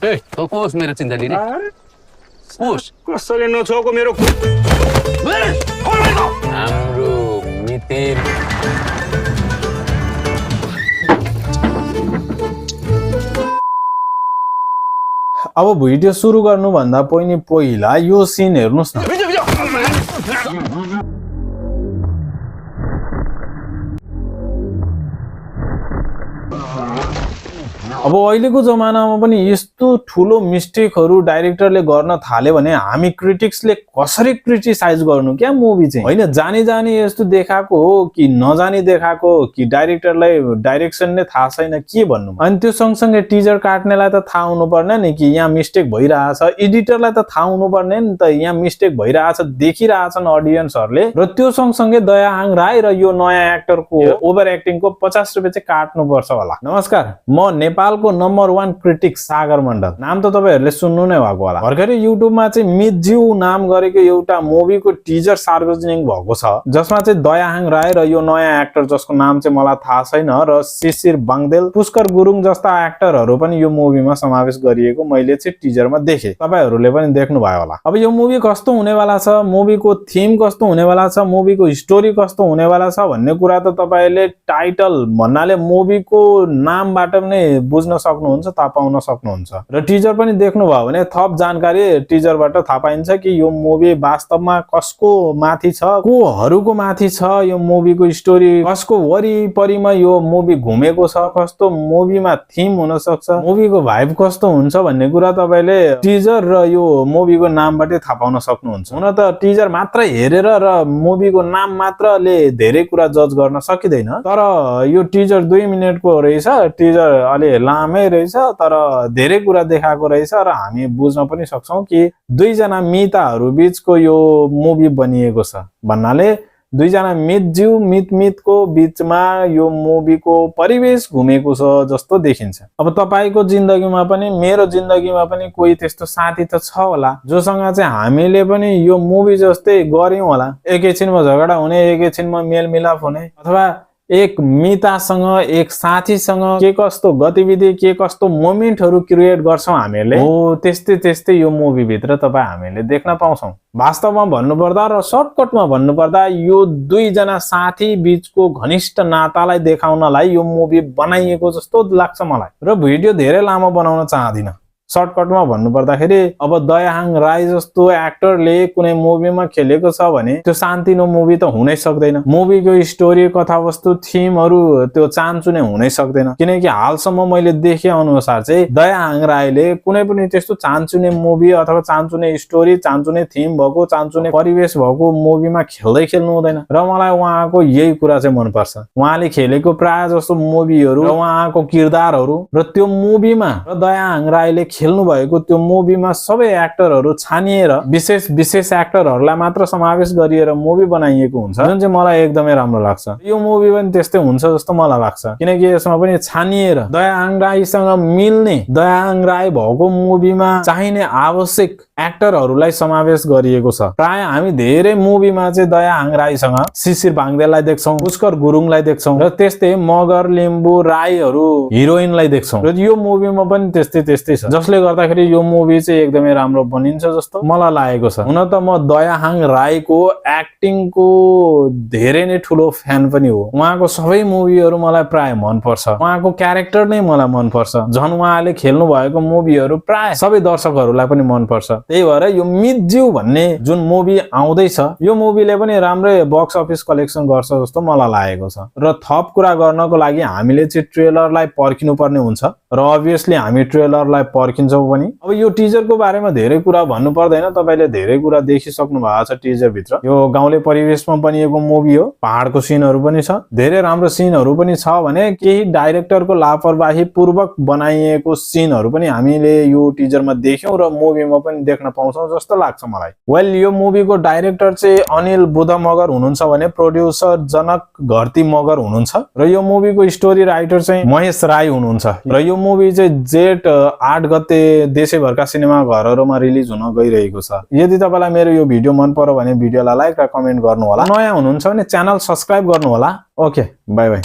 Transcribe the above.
ए कोस मेरो चिन्ता लिने कोस कसैले नछोको मेरो हाम्रो मितिर अब भिडियो सुरु गर्नुभन्दा पहिला यो सिन हेर्नुस् न। अब अहिलेको जमानामा पनि यस्तो ठुलो मिस्टेकहरु डाइरेक्टरले गर्न थाले भने हामी क्रिटिक्सले कसरी क्रिटिसाइज गर्नु क्या मुभी चाहिँ? हैन जानी जानी यस्तो देखाएको हो कि नजानी देखाएको हो कि डाइरेक्टरलाई डाइरेक्सनले थाहा छैन के भन्नु? अनि त्यो सँगसँगै टिजर काट्नेलाई त थाहा हुनु पर्ने नि कि यहाँ मिस्टेक भइरहेछ, एडिटरलाई त थाहा हुनु पर्ने नि त यहाँ मिस्टेक भइरहेछ, देखिरहेछन् ऑडियन्सहरुले। र त्यो सँगसँगै दयाहाङ राई र यो नयाँ एक्टरको ओभर एक्टिङको 50 रुपैयाँ चाहिँ काट्नु पर्छ होला। नमस्कार, म नेपालको नम्बर 1 क्रिटिक सागर मण्डल। नाम त तपाईहरुले सुन्नु नै भएको होला। भर्खरै युट्युबमा चाहिँ मितज्यू नाम गरेको एउटा मुभीको टिजर सार्वजनिक भएको छ, जसमा चाहिँ दयाहाङ राई र यो नयाँ एक्टर जसको नाम चाहिँ मलाई थाहा छैन र शिशिर बाङदेल, पुष्कर गुरुङ जस्ता एक्टरहरु पनि यो मुभीमा समावेश गरिएको मैले चाहिँ टिजरमा देखे। तपाईहरुले पनि देख्नु भयो होला। अब यो मुभी कस्तो हुनेवाला छ, मुभीको थीम कस्तो हुनेवाला छ, मुभीको स्टोरी कस्तो हुनेवाला छ भन्ने कुरा त तपाईले टाइटल भन्नाले मुभीको नामबाट नै बुझ्न सक्नुहुन्छ, थाहा पाउन सक्नुहुन्छ। र टिजर पनि देख्नु भयो भने थप जानकारी टिजरबाट थाहा पाइन्छ कि यो मुभी वास्तवमा कसको माथि छ, कोहरुको माथि छ, यो मुभीको स्टोरी कसको वरिपरिमा यो मुभी घुमेको छ, कस्तो मुभीमा थीम हुन सक्छ, मुभीको भाइब कस्तो हुन्छ भन्ने कुरा तपाईले टिजर र यो मुभीको नामबाटै थाहा पाउन सक्नुहुन्छ। हुन त टिजर मात्र हेरेर र मुभीको नाम मात्रले धेरै कुरा जज गर्न सकिदैन, तर यो टिजर 2 मिनेटको रहेछ, टिजर अलि लामै रहेछ, तर धेरै कुरा देखाएको रहेछ र हामी बुझ्न पनि सक्छौं कि दुई जना मिताहरु बीचको यो मुभी बनिएको छ भन्नाले दुई जना मितज्यू मितको बीचमा यो मुभीको परिवेश घुमेको छ जस्तो देखिन्छ। अब तपाईको जिन्दगीमा पनि मेरो जिन्दगीमा पनि कोही त्यस्तो साथी त छ होला जोसँग चाहिँ हामीले पनि यो मुभी जस्तै गर्यौं होला। एकैछिनमा झगडा हुने, एकैछिनमा मेलमिलाप हुने, अथवा एक मितासँग एक साथीसँग के कस्तो गतिविधि, के कस्तो मोमेन्टहरु क्रिएट गर्छौं हामीले, हो त्यस्तै त्यस्तै यो मुभी भित्र तपाई हामीले देख्न पाउँछौं। वास्तवमा भन्नुपर्दा र सर्टकटमा भन्नुपर्दा यो दुई जना साथी बीचको घनिष्ठ नातालाई देखाउनलाई यो मुभी बनाइएको जस्तो लाग्छ मलाई। र भिडियो धेरै लामो बनाउन चाहदिन। सर्टकटमा भन्नुपर्दाखेरि अब दयाहाङ राई जस्तो एक्टरले कुनै मुभीमा खेलेको छ भने त्यो शान्तिनो मुभी त हुनै सक्दैन। मुभीको स्टोरी, कथावस्तु, थीमहरु त्यो चान्चुने हुनै सक्दैन, किनकि हालसम्म मैले देखे अनुसार चाहिँ दयाहाङ राईले कुनै पनि त्यस्तो चान्चुने मुभी अथवा चान्चुने स्टोरी, चान्चुने थीम भएको, चान्चुने परिवेश भएको मुभीमा खेल्नु हुँदैन। र मलाई उहाँको यही कुरा चाहिँ मन पर्छ। उहाँले खेलेको प्राय जस्तो मुभीहरु र उहाँको किरदारहरु र त्यो मुभीमा र दयाहाङ राईले खेल्नु भएको त्यो मुभीमा सबै एक्टरहरु छानिएर विशेष एक्टरहरुलाई मात्र समावेश गरिएर मुभी बनाइएको हुन्छ, जुन चाहिँ मलाई एकदमै राम्रो लाग्छ। यो मुभी पनि त्यस्तै हुन्छ जस्तो मलाई लाग्छ, किनकि यसमा पनि छानिएर दयाहाङ राईसँग मिल्ने, दयाहाङ राई भएको मुभीमा चाहिने आवश्यक एक्टरहरुलाई समावेश गरिएको छ। प्राय हामी धेरै मुभीमा चाहिँ दयाहाङ राईसँग शिशिर बाङदेललाई देख्छौं, पुष्कर गुरुङलाई देख्छौं र त्यस्तै मगर, लिम्बू, राईहरु हिरोइनलाई देख्छौं। र यो मुभीमा पनि त्यस्तै छ, जसले गर्दाखेरि यो मुभी चाहिँ एकदमै राम्रो बनिन्छ जस्तो मलाई लागेको छ। हुन त म दयाहाङ राईको एक्टिङको धेरै नै ठुलो फ्यान पनि हो। उहाँको सबै मुभीहरु मलाई प्राय मन पर्छ, उहाँको क्यारेक्टर नै मलाई मन पर्छ। झन् उहाँले खेल्नु भएको मुभीहरु प्राय सबै दर्शकहरुलाई पनि मन पर्छ। त्यही भएर यो मितज्यू भन्ने जुन मुभी आउँदैछ, यो मुभीले पनि राम्रै बक्स अफिस कलेक्सन गर्छ जस्तो मलाई लागेको छ। र थप कुरा गर्नको लागि हामीले चाहिँ ट्रेलरलाई पर्खिनु पर्ने हुन्छ र अभियसली हामी ट्रेलरलाई पर्खिन्छौं पनि। अब यो टिजरको बारेमा धेरै कुरा भन्नु पर्दैन, तपाईले धेरै कुरा देखिसक्नु भएको छ टिजर भित्र। यो गाउँले परिवेशमा बनिएको मुभी हो, पहाडको सिनहरु पनि छ, धेरै राम्रो सिनहरु पनि छ भने केही डाइरेक्टरको लापरवाही पूर्वक बनाइएको सिनहरु पनि हामीले यो टिजरमा देख्यौं र मुभीमा पनि देख्न पाउँछौं जस्तो लाग्छ मलाई। वेल, यो मुभीको डाइरेक्टर चाहिँ अनिल बुध मगर हुनुहुन्छ भने प्रोड्युसर जनक घरती मगर हुनुहुन्छ र यो मुभीको स्टोरी राइटर चाहिँ महेश राई हुनुहुन्छ। र यो मुभी चाहिँ जेठ 8 गते देशैभरका सिनेमा घरहरुमा रिलिज हुन गइरहेको छ। यदि तपाईलाई मेरो यो भिडियो मन पर्यो भने भिडियोलाई लाइक र कमेन्ट गर्नु होला। नयाँ हुनुहुन्छ भने च्यानल सब्स्क्राइब गर्नु होला। Okay, bye bye.